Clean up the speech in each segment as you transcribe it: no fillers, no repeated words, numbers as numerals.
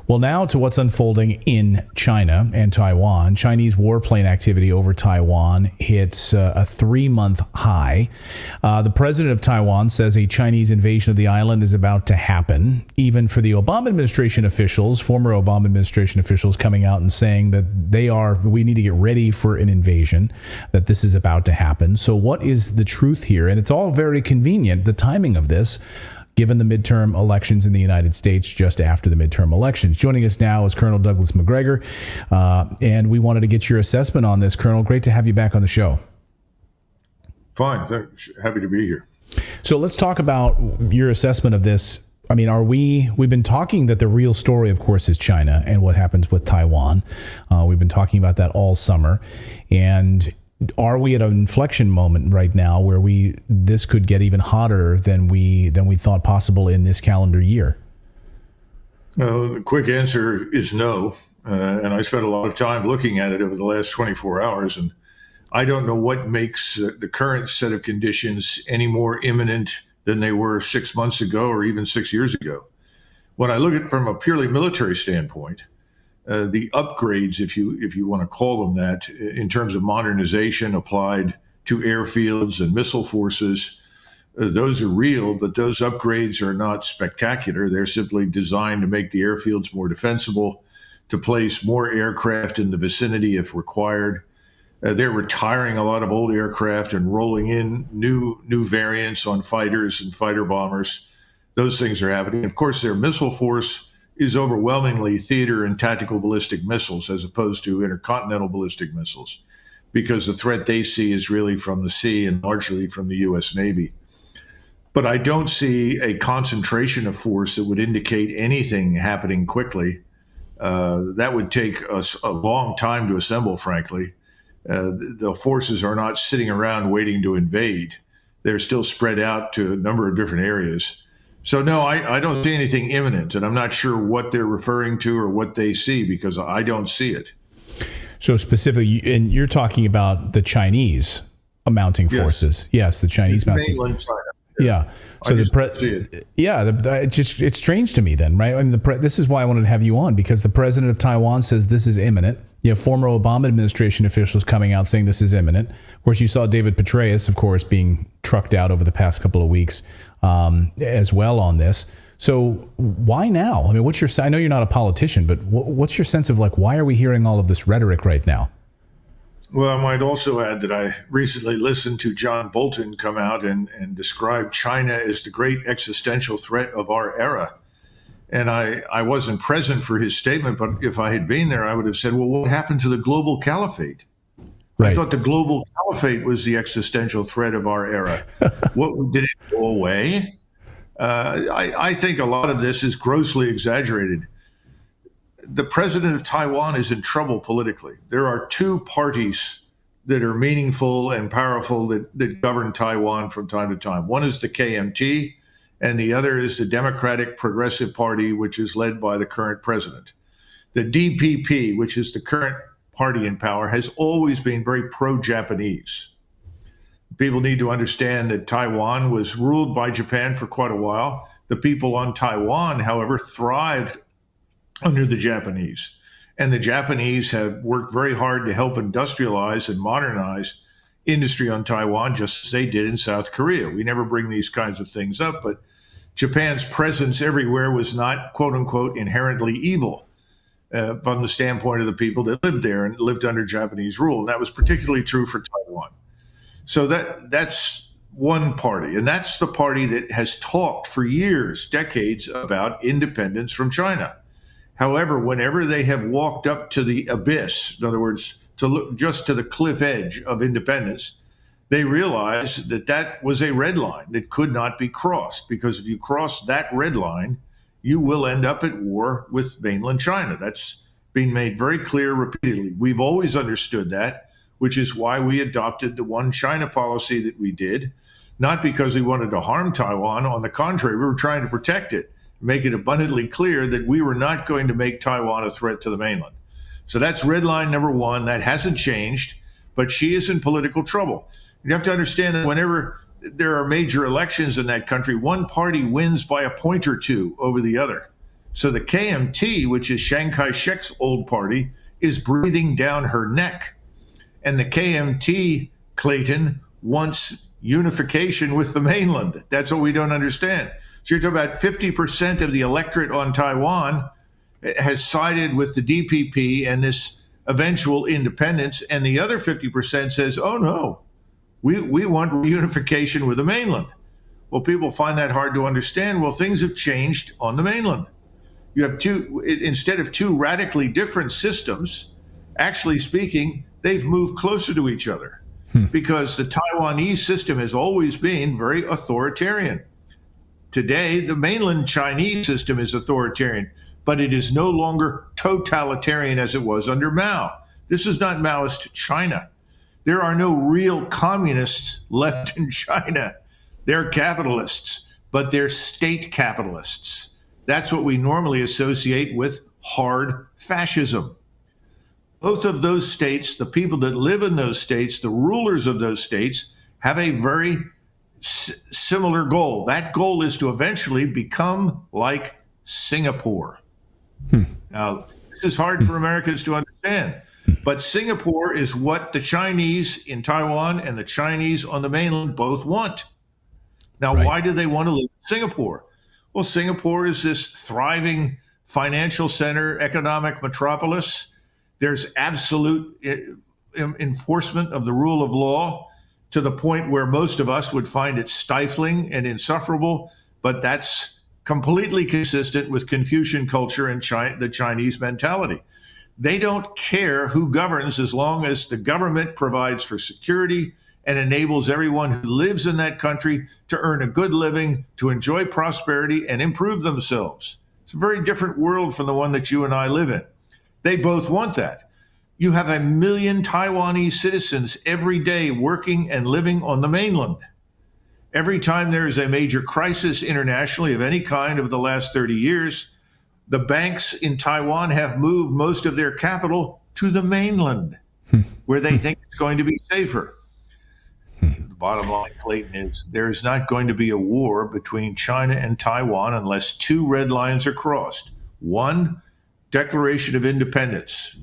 Well, now to what's unfolding in China and Taiwan. Chinese warplane activity over Taiwan hits a 3-month high. The president of Taiwan says a Chinese invasion of the island is about to happen. Even for the Obama administration officials, former Obama administration officials coming out and saying that we need to get ready for an invasion, that this is about to happen. So what is the truth here? And it's all very convenient, the timing of this, given the midterm elections in the United States just after the midterm elections. Joining us now is Colonel Douglas MacGregor, and we wanted to get your assessment on this. Colonel, great to have you back on the show. Fine. Happy to be here. So let's talk about your assessment of this. I mean, we've been talking that the real story, of course, is China and what happens with Taiwan. We've been talking about that all summer. And are we at an inflection moment right now where this could get even hotter than we thought possible in this calendar year? The quick answer is no. And I spent a lot of time looking at it over the last 24 hours. And I don't know what makes the current set of conditions any more imminent than they were 6 months ago or even 6 years ago. When I look at it from a purely military standpoint, the upgrades, if you want to call them that, in terms of modernization applied to airfields and missile forces, those are real, but those upgrades are not spectacular. They're simply designed to make the airfields more defensible, to place more aircraft in the vicinity if required. They're retiring a lot of old aircraft and rolling in new variants on fighters and fighter bombers. Those things are happening. Of course, their missile force is overwhelmingly theater and tactical ballistic missiles as opposed to intercontinental ballistic missiles, because the threat they see is really from the sea and largely from the U.S. Navy. But I don't see a concentration of force that would indicate anything happening quickly. That would take us a long time to assemble, frankly. The forces are not sitting around waiting to invade. They're still spread out to a number of different areas. So no, I don't see anything imminent, and I'm not sure what they're referring to or what they see, because I don't see it. So specifically, and you're talking about the Chinese mounting forces. Yes, the Chinese mounting. Mainland China. Yeah. So it's strange to me then, right? I mean, this is why I wanted to have you on, because the president of Taiwan says this is imminent. You have former Obama administration officials coming out saying this is imminent. Of course, you saw David Petraeus, of course, being trucked out over the past couple of weeks as well on this. So why now? I mean, I know you're not a politician, but what's your sense of why are we hearing all of this rhetoric right now? Well, I might also add that I recently listened to John Bolton come out and describe China as the great existential threat of our era. And I wasn't present for his statement, but if I had been there, I would have said, well, what happened to the global caliphate? Right. I thought the global caliphate was the existential threat of our era. What, did it go away? I think a lot of this is grossly exaggerated. The president of Taiwan is in trouble politically. There are two parties that are meaningful and powerful that govern Taiwan from time to time. One is the KMT, and the other is the Democratic Progressive Party, which is led by the current president. The DPP, which is the current party in power, has always been very pro-Japanese. People need to understand that Taiwan was ruled by Japan for quite a while. The people on Taiwan, however, thrived under the Japanese. And the Japanese have worked very hard to help industrialize and modernize industry on Taiwan, just as they did in South Korea. We never bring these kinds of things up, but Japan's presence everywhere was not, quote unquote, inherently evil from the standpoint of the people that lived there and lived under Japanese rule. And that was particularly true for Taiwan. So that's one party. And that's the party that has talked for years, decades, about independence from China. However, whenever they have walked up to the abyss, in other words, to look just to the cliff edge of independence, they realized that that was a red line that could not be crossed, because if you cross that red line, you will end up at war with mainland China. That's been made very clear repeatedly. We've always understood that, which is why we adopted the one China policy that we did, not because we wanted to harm Taiwan. On the contrary, we were trying to protect it, make it abundantly clear that we were not going to make Taiwan a threat to the mainland. So that's red line number one. That hasn't changed, but she is in political trouble. You have to understand that whenever there are major elections in that country, one party wins by a point or two over the other. So the KMT, which is Chiang Kai-shek's old party, is breathing down her neck. And the KMT, Clayton, wants unification with the mainland. That's what we don't understand. So you're talking about 50% of the electorate on Taiwan has sided with the DPP and this eventual independence. And the other 50% says, oh, no, we want reunification with the mainland. Well, people find that hard to understand. Well, things have changed on the mainland. You have instead of two radically different systems, actually speaking, they've moved closer to each other because the Taiwanese system has always been very authoritarian. Today, the mainland Chinese system is authoritarian, but it is no longer totalitarian as it was under Mao. This is not Maoist China. There are no real communists left in China. They're capitalists, but they're state capitalists. That's what we normally associate with hard fascism. Both of those states, the people that live in those states, the rulers of those states, have a very similar goal. That goal is to eventually become like Singapore. Now, this is hard for Americans to understand, but Singapore is what the Chinese in Taiwan and the Chinese on the mainland both want. Now, why do they want to live in Singapore? Well, Singapore is this thriving financial center, economic metropolis. There's absolute enforcement of the rule of law to the point where most of us would find it stifling and insufferable, but that's completely consistent with Confucian culture and the Chinese mentality. They don't care who governs as long as the government provides for security and enables everyone who lives in that country to earn a good living, to enjoy prosperity, and improve themselves. It's a very different world from the one that you and I live in. They both want that. You have 1 million Taiwanese citizens every day working and living on the mainland. Every time there is a major crisis internationally of any kind over the last 30 years, the banks in Taiwan have moved most of their capital to the mainland, where they think it's going to be safer. The bottom line, Clayton, is there is not going to be a war between China and Taiwan unless two red lines are crossed. One, declaration of independence,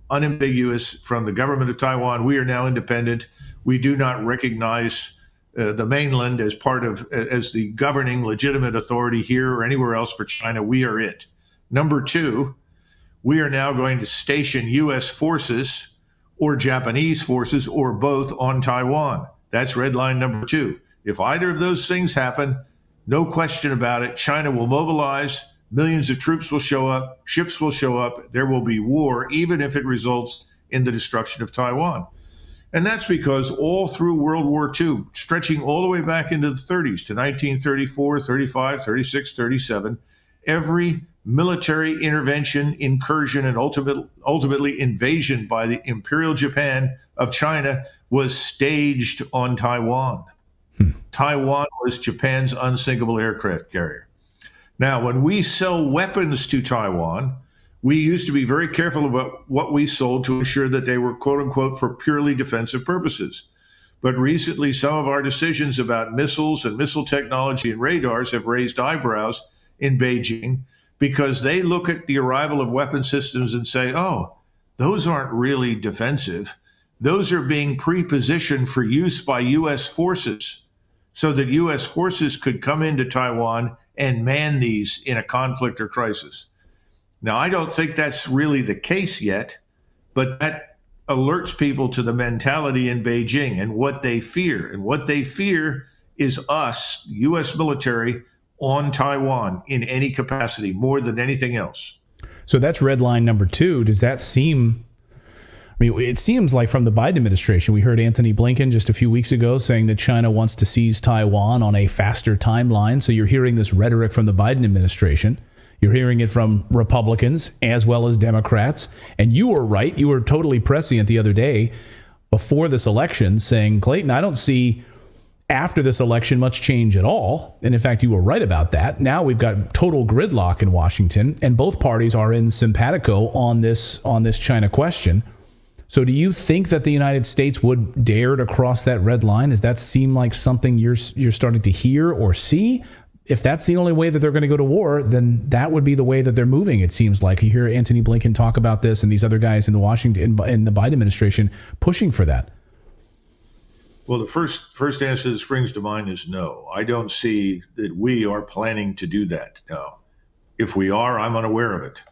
unambiguous from the government of Taiwan. We are now independent. We do not recognize the mainland as as the governing legitimate authority here or anywhere else for China. We are it. Number two, we are now going to station U.S. forces or Japanese forces or both on Taiwan. That's red line number two. If either of those things happen, no question about it, China will mobilize, millions of troops will show up, ships will show up, there will be war, even if it results in the destruction of Taiwan. And that's because all through World War II, stretching all the way back into the 30s to 1934, 35, 36, 37, every military intervention, incursion, and ultimately invasion by the Imperial Japan of China was staged on Taiwan. Taiwan was Japan's unsinkable aircraft carrier. Now, when we sell weapons to Taiwan, we used to be very careful about what we sold to ensure that they were, quote unquote, for purely defensive purposes. But recently, some of our decisions about missiles and missile technology and radars have raised eyebrows in Beijing because they look at the arrival of weapon systems and say, oh, those aren't really defensive. Those are being pre-positioned for use by U.S. forces so that U.S. forces could come into Taiwan and man these in a conflict or crisis. Now, I don't think that's really the case yet, but that alerts people to the mentality in Beijing and what they fear. And what they fear is us, U.S. military, on Taiwan in any capacity, more than anything else. So that's red line number two. Does that seem... I mean, it seems like from the Biden administration, we heard Anthony Blinken just a few weeks ago saying that China wants to seize Taiwan on a faster timeline. So you're hearing this rhetoric from the Biden administration. You're hearing it from Republicans as well as Democrats. And you were right. You were totally prescient the other day before this election saying, Clayton, I don't see after this election much change at all. And in fact, you were right about that. Now we've got total gridlock in Washington, and both parties are in simpatico on this China question. So do you think that the United States would dare to cross that red line? Does that seem like something you're starting to hear or see? if that's the only way that they're going to go to war, then that would be the way that they're moving. It seems like you hear Antony Blinken talk about this, and these other guys in the Biden administration pushing for that. Well, the first answer that springs to mind is no. I don't see that we are planning to do that. No. If we are, I'm unaware of it.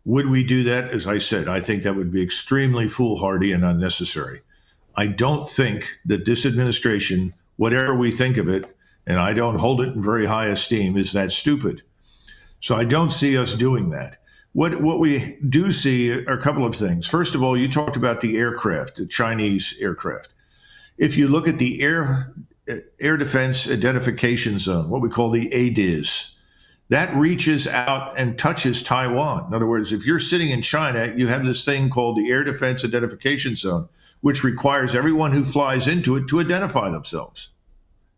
Would we do that? As I said, I think that would be extremely foolhardy and unnecessary. I don't think that this administration, whatever we think of it, and I don't hold it in very high esteem, is that stupid. So I don't see us doing that. What we do see are a couple of things. First of all, you talked about the aircraft, the Chinese aircraft. If you look at the Air Defense Identification Zone, what we call the ADIZ, that reaches out and touches Taiwan. In other words, if you're sitting in China, you have this thing called the Air Defense Identification Zone, which requires everyone who flies into it to identify themselves.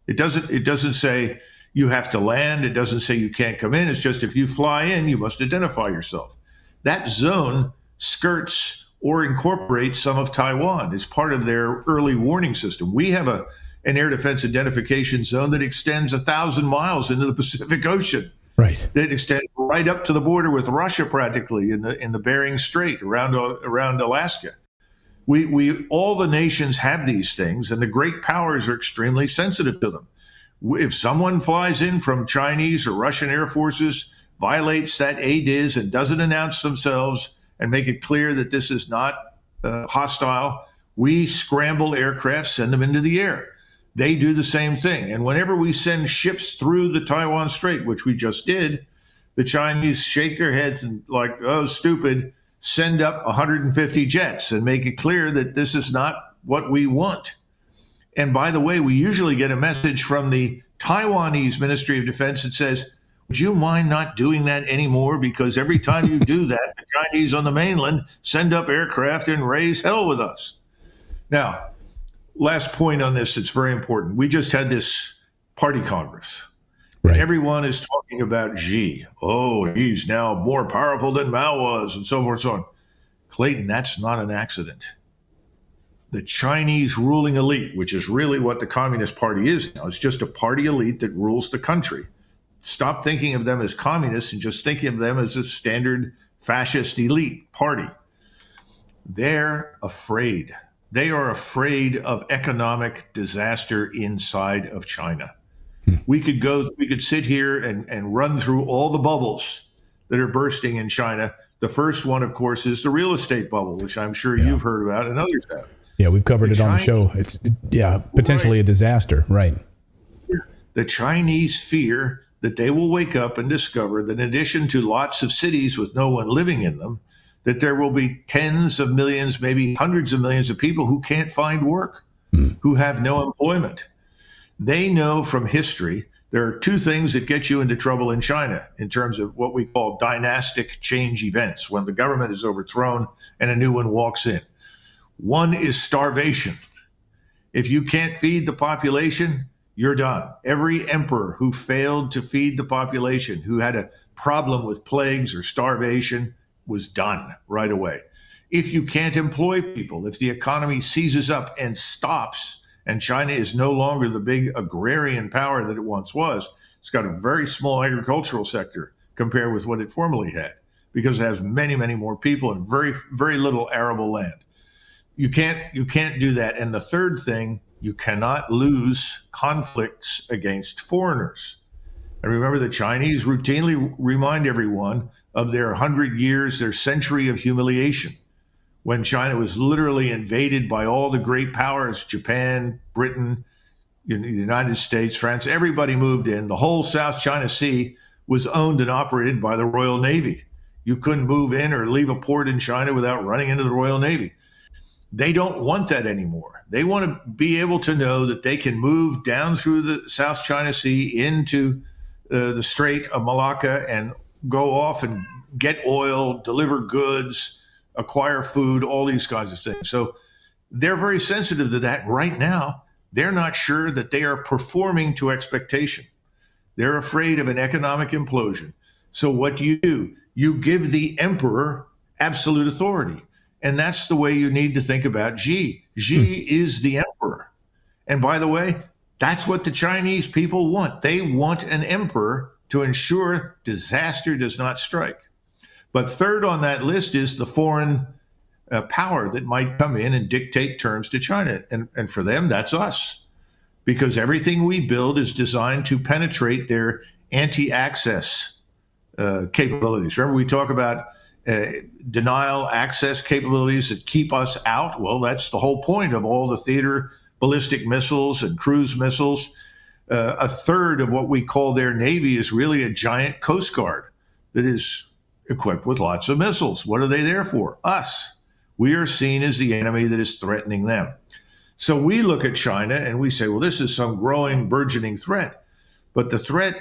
It doesn't say you have to land. It doesn't say you can't come in. It's just if you fly in, you must identify yourself. That zone skirts or incorporates some of Taiwan as part of their early warning system. We have an air defense identification zone that extends 1,000 miles into the Pacific Ocean. Right. That extends right up to the border with Russia, practically in the Bering Strait around Alaska. We all the nations have these things, and the great powers are extremely sensitive to them. If someone flies in from Chinese or Russian air forces, violates that ADIZ and doesn't announce themselves and make it clear that this is not hostile, we scramble aircraft, send them into the air. They do the same thing. And whenever we send ships through the Taiwan Strait, which we just did, the Chinese shake their heads and like, oh, stupid, send up 150 jets and make it clear that this is not what we want. And by the way, we usually get a message from the Taiwanese Ministry of Defense that says, would you mind not doing that anymore? Because every time you do that, the Chinese on the mainland send up aircraft and raise hell with us. Now, last point on this, it's very important. We just had this party congress. Right. And everyone is talking about Xi. Oh, he's now more powerful than Mao was, and so forth and so on. Clayton, that's not an accident. The Chinese ruling elite, which is really what the Communist Party is now, it's just a party elite that rules the country. Stop thinking of them as communists and just thinking of them as a standard fascist elite party. They're afraid. They are afraid of economic disaster inside of China. We could sit here and run through all the bubbles that are bursting in China. The first one, of course, is the real estate bubble, which I'm sure you've heard about and others have. Yeah, we've covered it on the show. It's potentially a disaster, right? The Chinese fear that they will wake up and discover that in addition to lots of cities with no one living in them, that there will be tens of millions, maybe hundreds of millions of people who can't find work, who have no employment. They know from history there are two things that get you into trouble in China in terms of what we call dynastic change events, when the government is overthrown and a new one walks in. One is starvation. If you can't feed the population, you're done. Every emperor who failed to feed the population, who had a problem with plagues or starvation, was done right away. If you can't employ people, if the economy seizes up and stops, and China is no longer the big agrarian power that it once was, it's got a very small agricultural sector compared with what it formerly had, because it has many, many more people and very, very little arable land. You can't do that. And the third thing, you cannot lose conflicts against foreigners. And remember, the Chinese routinely remind everyone of their 100 years, their century of humiliation, when China was literally invaded by all the great powers, Japan, Britain, the United States, France. Everybody moved in. The whole South China Sea was owned and operated by the Royal Navy. You couldn't move in or leave a port in China without running into the Royal Navy. They don't want that anymore. They want to be able to know that they can move down through the South China Sea into the Strait of Malacca and go off and get oil, deliver goods, acquire food, all these kinds of things. So they're very sensitive to that. Right now, they're not sure that they are performing to expectation. They're afraid of an economic implosion. So what do? You give the emperor absolute authority. And that's the way you need to think about Xi. Xi is the emperor. And by the way, That's what the Chinese people want. They want an emperor to ensure disaster does not strike. But third on that list is the foreign power that might come in and dictate terms to China. And for them, that's us, because everything we build is designed to penetrate their anti-access capabilities. Remember, we talk about denial access capabilities that keep us out. Well, that's the whole point of all the theater ballistic missiles and cruise missiles. A third of what we call their Navy is really a giant Coast Guard that is equipped with lots of missiles. What are they there for? Us. We are seen as the enemy that is threatening them. So we look at China and we say, well, this is some growing, burgeoning threat. But the threat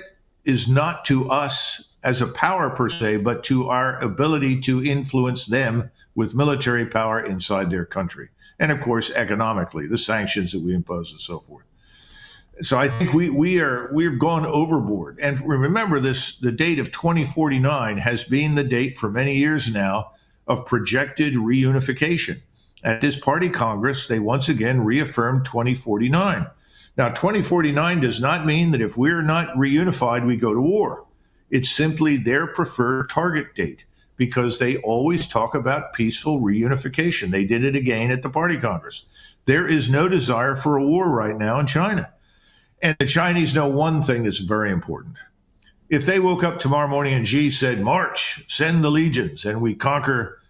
is not to us as a power per se, but to our ability to influence them with military power inside their country. And of course, economically, the sanctions that we impose and so forth. So I think we've gone overboard. And remember this, the date of 2049 has been the date for many years now of projected reunification. At this party Congress, they once again reaffirmed 2049. Now, 2049 does not mean that if we're not reunified, we go to war. It's simply their preferred target date, because they always talk about peaceful reunification. They did it again at the party Congress. There is no desire for a war right now in China. And the Chinese know one thing that's very important. If they woke up tomorrow morning and Xi said, march, send the legions, and we conquer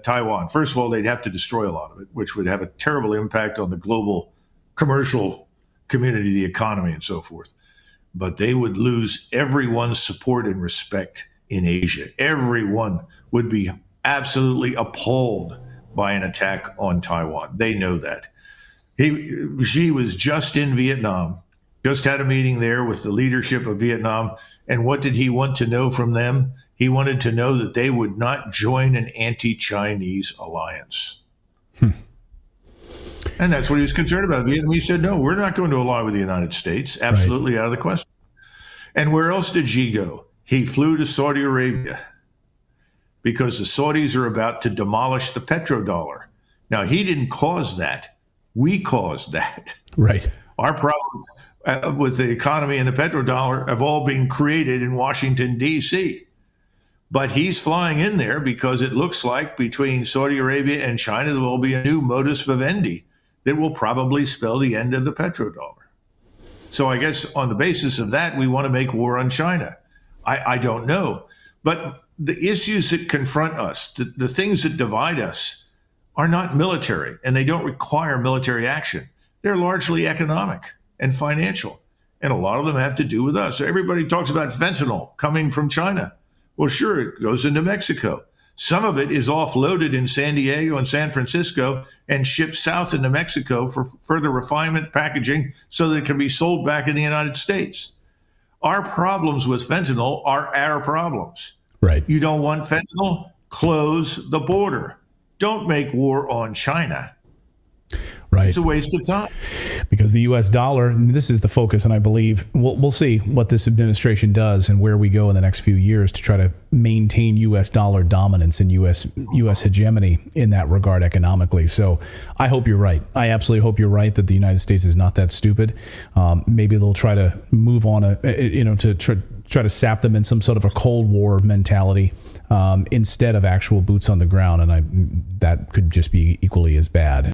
Taiwan, first of all, they'd have to destroy a lot of it, which would have a terrible impact on the global commercial community, the economy, and so forth. But they would lose everyone's support and respect in Asia. Everyone would be absolutely appalled by an attack on Taiwan. They know that. Xi was just in Vietnam, just had a meeting there with the leadership of Vietnam. And what did he want to know from them? He wanted to know that they would not join an anti-Chinese alliance. And that's what he was concerned about. Vietnam said, no, we're not going to ally with the United States. Absolutely out of the question. And where else did Xi go? He flew to Saudi Arabia because the Saudis are about to demolish the petrodollar. Now, he didn't cause that. We caused that. Right. Our problem with the economy and the petrodollar have all been created in Washington, D.C. But he's flying in there because it looks like between Saudi Arabia and China, there will be a new modus vivendi that will probably spell the end of the petrodollar. So I guess on the basis of that, we want to make war on China. I don't know. But the issues that confront us, the things that divide us, are not military, and they don't require military action. They're largely economic and financial, and a lot of them have to do with us. So everybody talks about fentanyl coming from China. Well, sure, it goes into Mexico. Some of it is offloaded in San Diego and San Francisco and shipped south into Mexico for further refinement, packaging, so that it can be sold back in the United States. Our problems with fentanyl are our problems. Right. You don't want fentanyl? Close the border. Don't make war on China. Right. It's a waste of time. Because the U.S. dollar, and this is the focus, and I believe we'll see what this administration does and where we go in the next few years to try to maintain U.S. dollar dominance and U.S. hegemony in that regard economically. So I hope you're right. I absolutely hope you're right that the United States is not that stupid. Maybe they'll try to move on, to try to sap them in some sort of a Cold War mentality instead of actual boots on the ground, and that could just be equally as bad.